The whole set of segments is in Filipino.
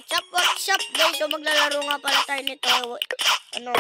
What's up guys? So maglalaro nga pala tayo nito. Ano?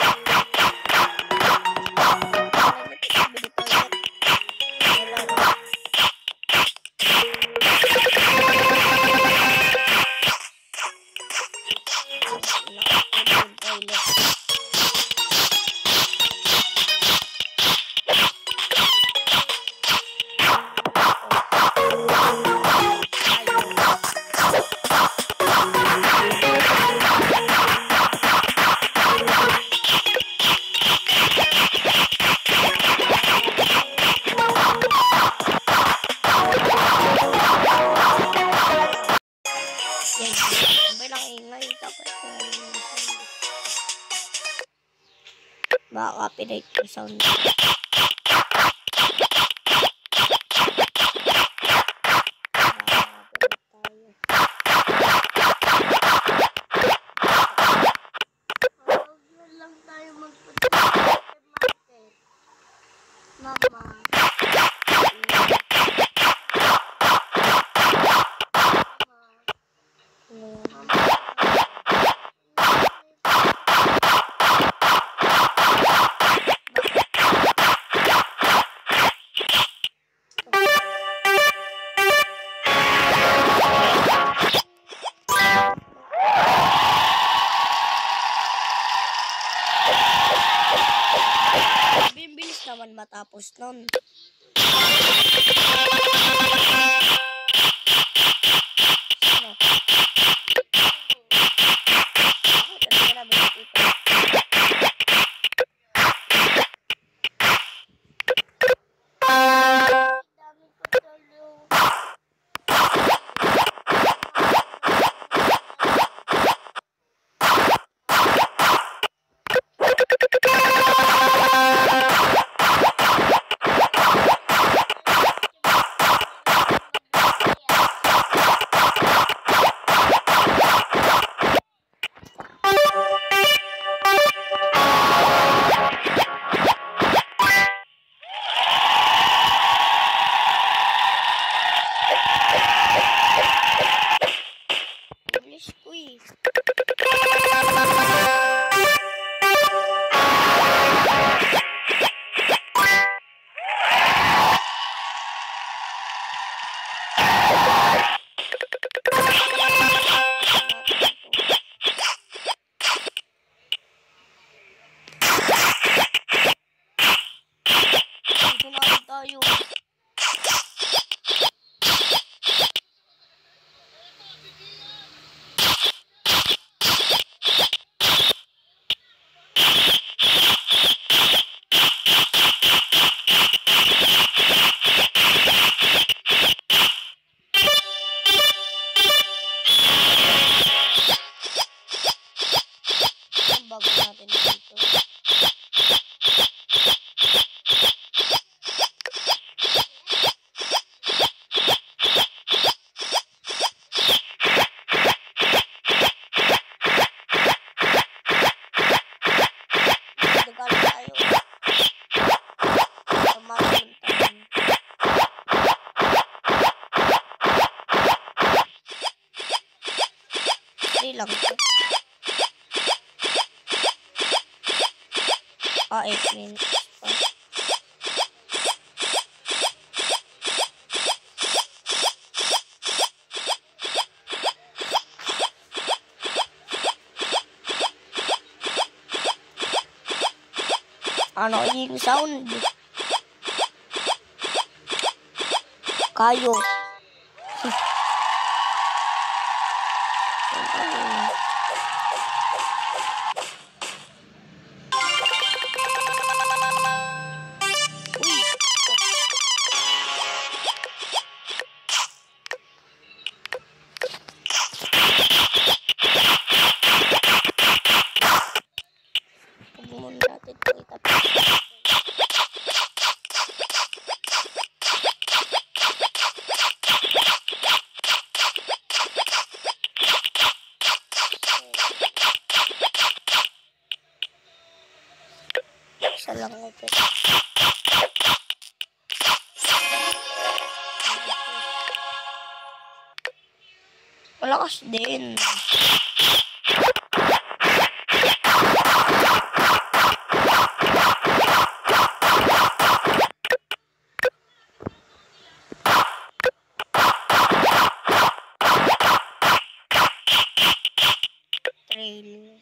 Baka copyright yung sound. Lang tayo magpunta sa market. Mama. Bibilis naman matapos nun. Lang. 8 minutes pa. Ano yung sound? Kayo. Isa lang ito. Malakas din. rails.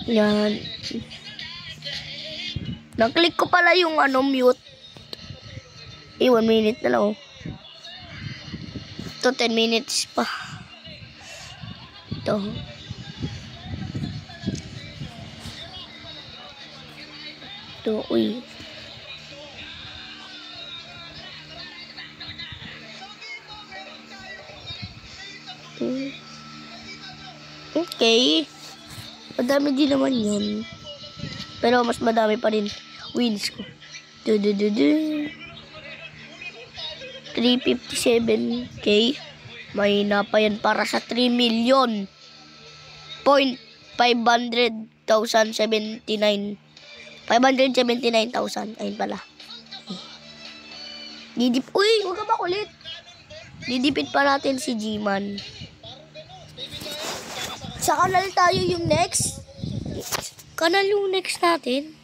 Yan. Nag-click ko pala yung mute. 1 minute na lang. Ito, 10 minutes pa. Ito. Ito, uy. Okay. Madami din naman yun. Pero mas madami pa rin wins ko. 357k. May na pa yan para sa 3 million. 579,000. Ayun pala. Uy, huwag ka makulit. Didipit pa natin si G-Man. Sa kanal tayo yung next. Kanal yung next natin.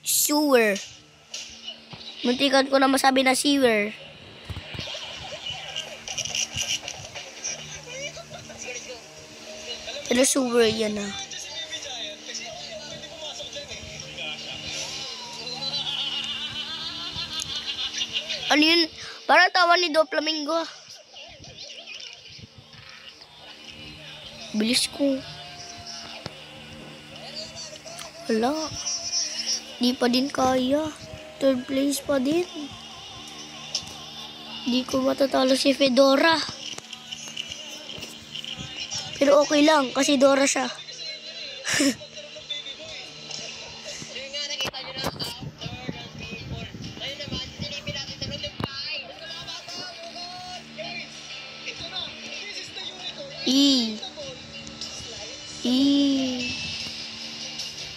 Sewer. Muntikan ko na masabi na sewer. Pero sewer yan ah. Ano yun? Parang tawa ni Doflamingo. Bilis ko. Wala. Di pa din kaya. 3rd place pa din. Di ko matatalo si Fedora. Pero okay lang kasi Dora siya.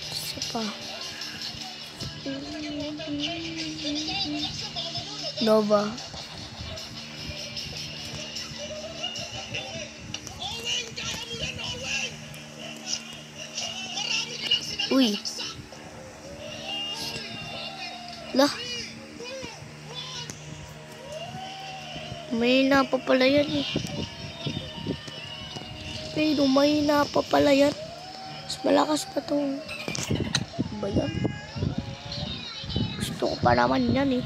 Isa pa. Nova. Uy. Lah. May na pa pala yan eh. Pero may na pa pala yan. Mas malakas pa to. Ba yan? Gusto ko pa naman yan eh.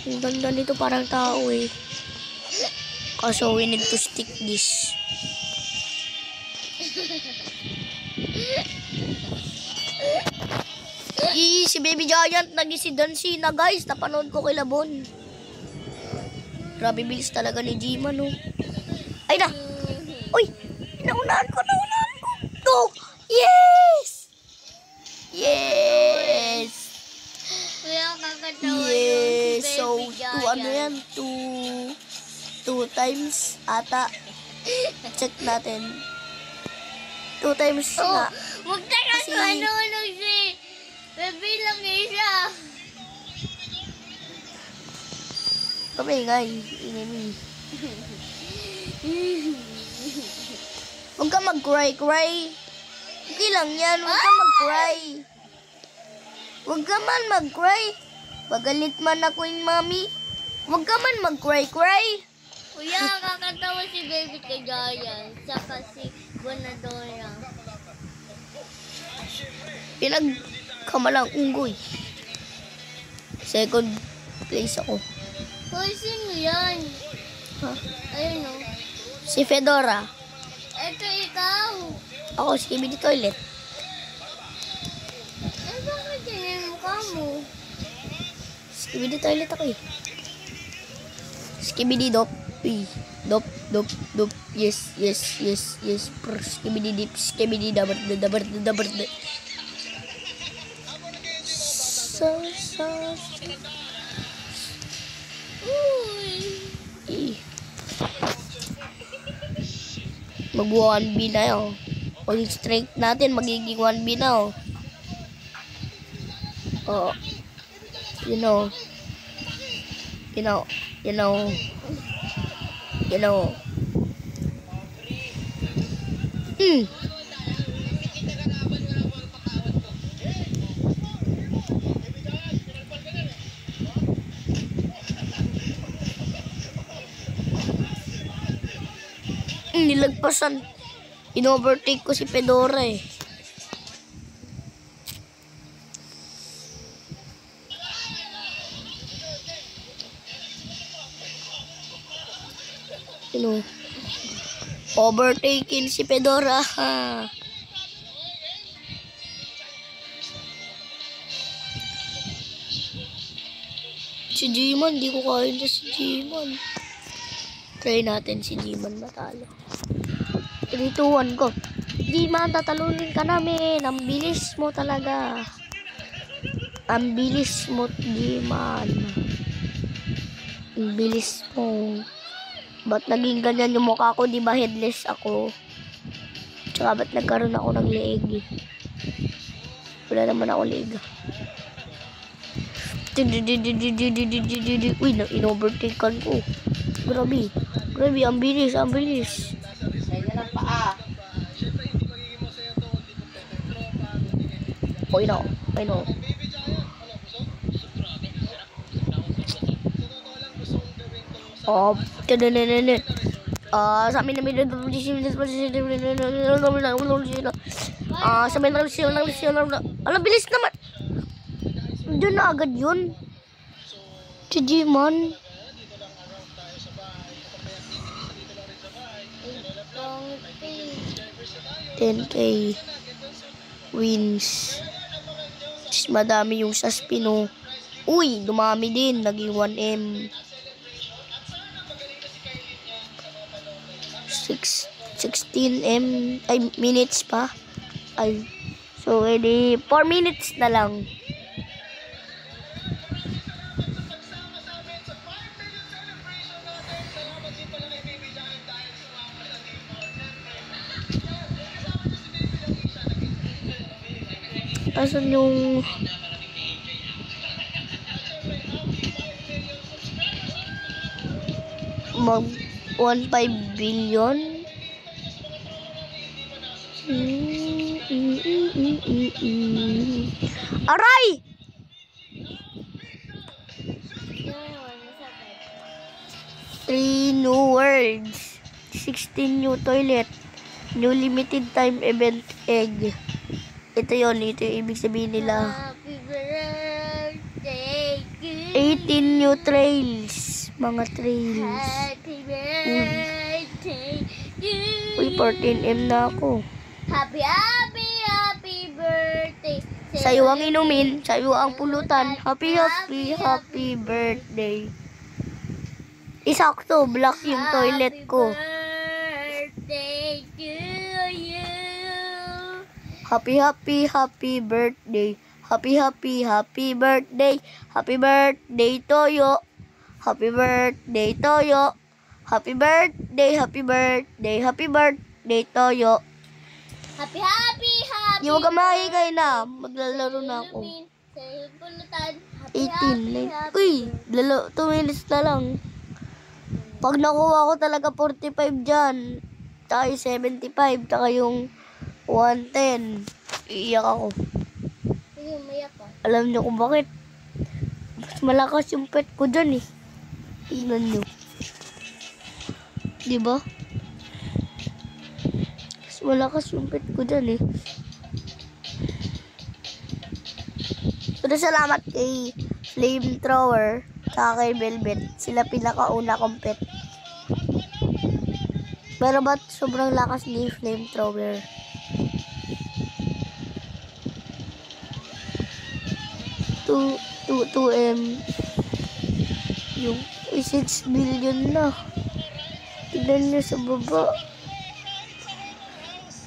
Ang ganda nito parang tao eh. Kaso we need to stick this. Si Baby Giant naging si Dancy na guys. Napanood ko kay Labon. Grabe bilis talaga ni G-Man oh. Ay na. Uy. Naunahan ko. Go. Yes. Yes. Yes. So, 2 ano yan? 2 times ata. Check natin. 2 times na. Huwag ka na ano si Baby lang isa. Kami ngay. Ingay. Huwag ka mag-cry. Okay lang yan. Huwag ka mag-cry. Huwag ka man mag-cry. Pagalit man ako yung mami. Huwag ka man mag-cry. Kuya, kakatawa si Baby kay Giant. Saka si Bonadora. Pinagkamalang unggoy. 2nd place ako. Hoy, sino yan? Ha? Ayun o. Si Fedora. Eto ikaw. Ako si Skibidi Toilet. Eh, bakit yan yung mukha mo? Skibidi Toilet ako eh. Skibidi Dop. Dop. Yes. Skibidi Dip. Skibidi Dabar. Mag-1B na yun. Pag strength natin, magiging 1B na oh. Oh. You know. nilagpasan. In-overtake ko si Fedora eh. Overtaking si Fedora. Si G-Man, di ko kaya na si G-Man. Try natin si G-Man matalo. 3, 2, 1, go. G-Man, tatalunin ka namin. Ang bilis mo talaga. Ang bilis mo, G-Man. Ang bilis mo. Ba't naging ganyan yung mukha ko? Di ba headless ako? Tsaka ba't nagkaroon ako ng leeg? Wala naman ako leeg. Uy, in-overtaken ko. Grabe. Grabe, ang bilis, ang bilis. Kaya ng paa. Oh, I know. Oh, sa amin namin alam, bilis naman. Doon na agad yun. Si G-Man. 10K wins. Madami yung sa spino. Uy, dumami din. Naging 1M. 16M. Ay, minutes pa. Ay. So, edi 4 minutes na lang. Asan yung mag 1.5 billion? Aray! 3 new words. 16 new toilet. New limited time event egg. Ito yung ibig sabihin nila. Happy birthday to 18 new trails. Mga trails. Happy birthday to Uy, 14M na ako. Happy birthday. Sa'yo ang inumin, sa'yo ang pulutan. Happy birthday. Isakto, black yung toilet ko. Birthday to you. Happy birthday. Happy birthday. Happy birthday to you. Happy birthday to you. Happy birthday to you. Happy. Yung wag ka maingay na. Maglalaro na ako. Sa pulutan. 18. Uy, 2 minutes na lang. Pag nakuha ko talaga 45 dyan, tayo 75, taka yung 110, iiyak ako. Alam niyo kung bakit? Mas malakas yung pet ko dyan eh. Tingnan niyo. Diba? Mas malakas yung pet ko dyan eh. Pero salamat kay Flamethrower saka kay Velvet. Sila pinakauna kong pet. Pero ba't sobrang lakas ni Flamethrower? 2M. Yung 6 billion na. Tignan niyo sa baba.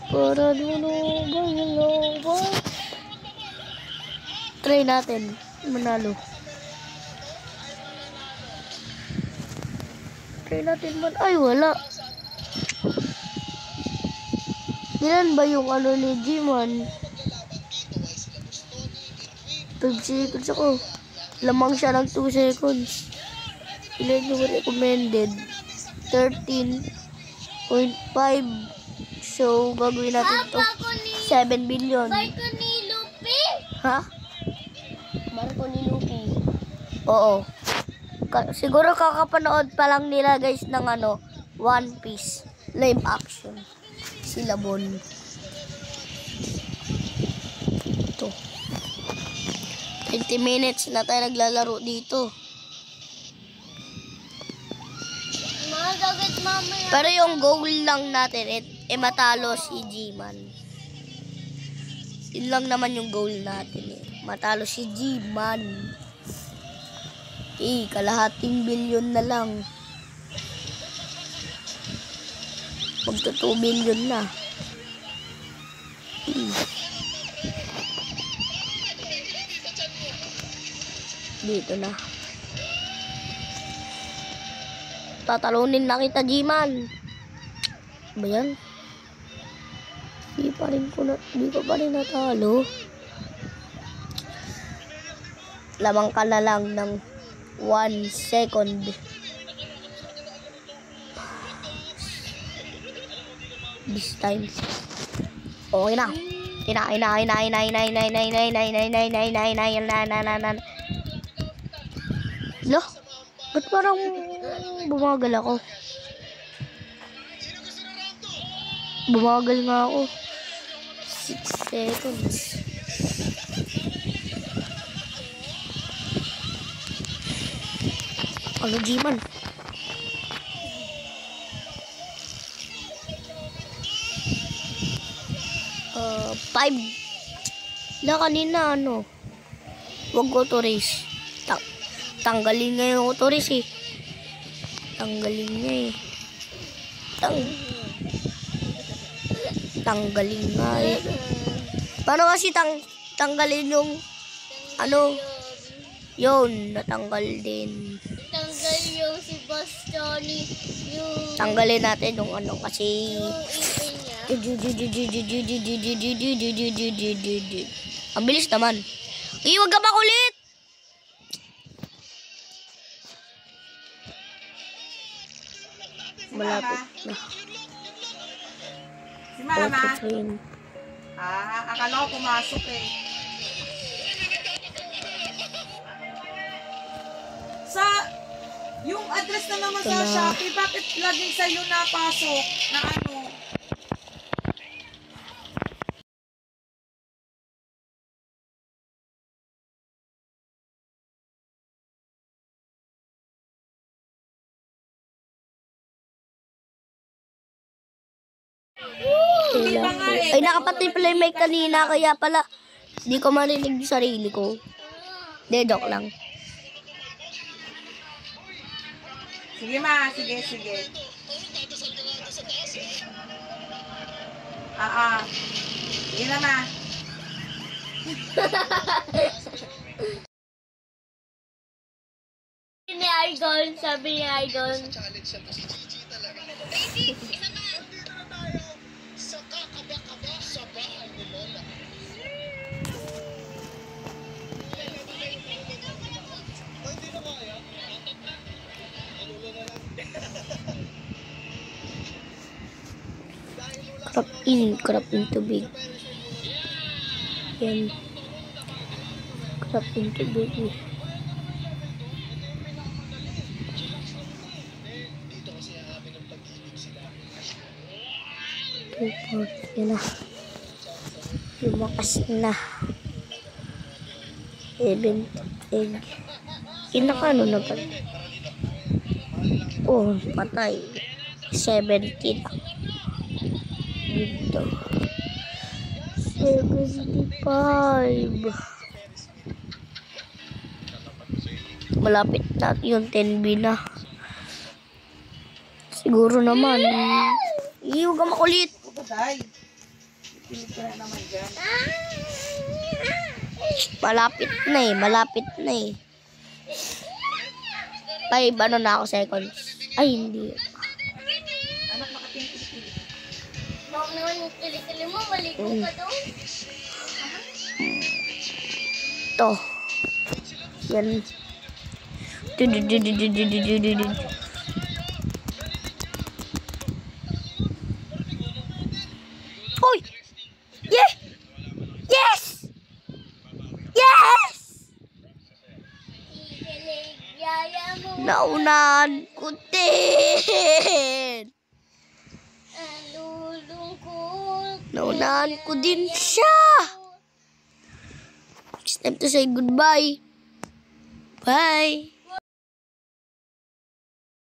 Para ba? Try natin. Manalo. Try natin man. Ay, wala. Ilan ba yung ano ni G-Man? 5 seconds ako. Lamang siya ng 2 seconds. Ilan yung recommended? 13.5. So, gagawin natin to. 7 billion. Barko ni Lupi. Ha? Barko ni Lupi. Oo. Siguro kakapanood pa lang nila guys ng One Piece live action. station. Si Labon. Ito. 20 minutes na tayo naglalaro dito. Mga dagat mamaya. Pero yung goal lang natin, matalo si G-Man. Yun lang naman yung goal natin. Matalo si G-Man. Kalahating bilyon na lang. Magto 2 billion na. Dito na. Tatalunin na kita, G-Man. Ba yan? Di ko pa rin natalo. Lamang ka na lang ng 1 second. This time. Okay na. Lo, ba't parang bumagal ako? Bumagal nga ako. 6 seconds. Ano, G-Man? Five. Na kanina, ano? Huwag auto race. Tanggalin nga yung auto race, eh. Tanggalin niya, eh. Tanggalin nga, eh. Paano kasi tanggalin yung, ano? Yun, natanggal din. Tanggal yung si Bastoni. Yung... Tanggalin natin yung ano kasi... Yung ipin niya. Ang bilis naman. Huwag ka makulit! Malapit na. Si Mama? Train. Akala ko pumasok eh. Sa, yung address na naman sa Shopee, bakit laging sa'yo napasok na ano? Ay, nakapatay pala yung mic kanina, kaya pala hindi ko marinig yung sarili ko. De, joke lang. Sige ma, sige. Sige na ma. Sabi ni Idol. Crop in tubig. Yan. Crop in tubig. Yan na. Lumakas na. Event egg. Kinakano na ba? Oh, patay. 70 lang. Dito. 75. Malapit na yung 10B na. Siguro naman. Huwag ka makulit. Day, pipilit ka na naman dyan. Malapit na eh. 5 ano na ako seconds. Ay, hindi. Anak, makatingin. Bakit naman yung kilikili mo? Maligo ka doon. Ito. Yan. Hoy! Yeah! Yes! Yes! Kikilig, yaya mo. Naunahan ko din! Ano Naunahan ko din siya. It's time to say goodbye. Bye.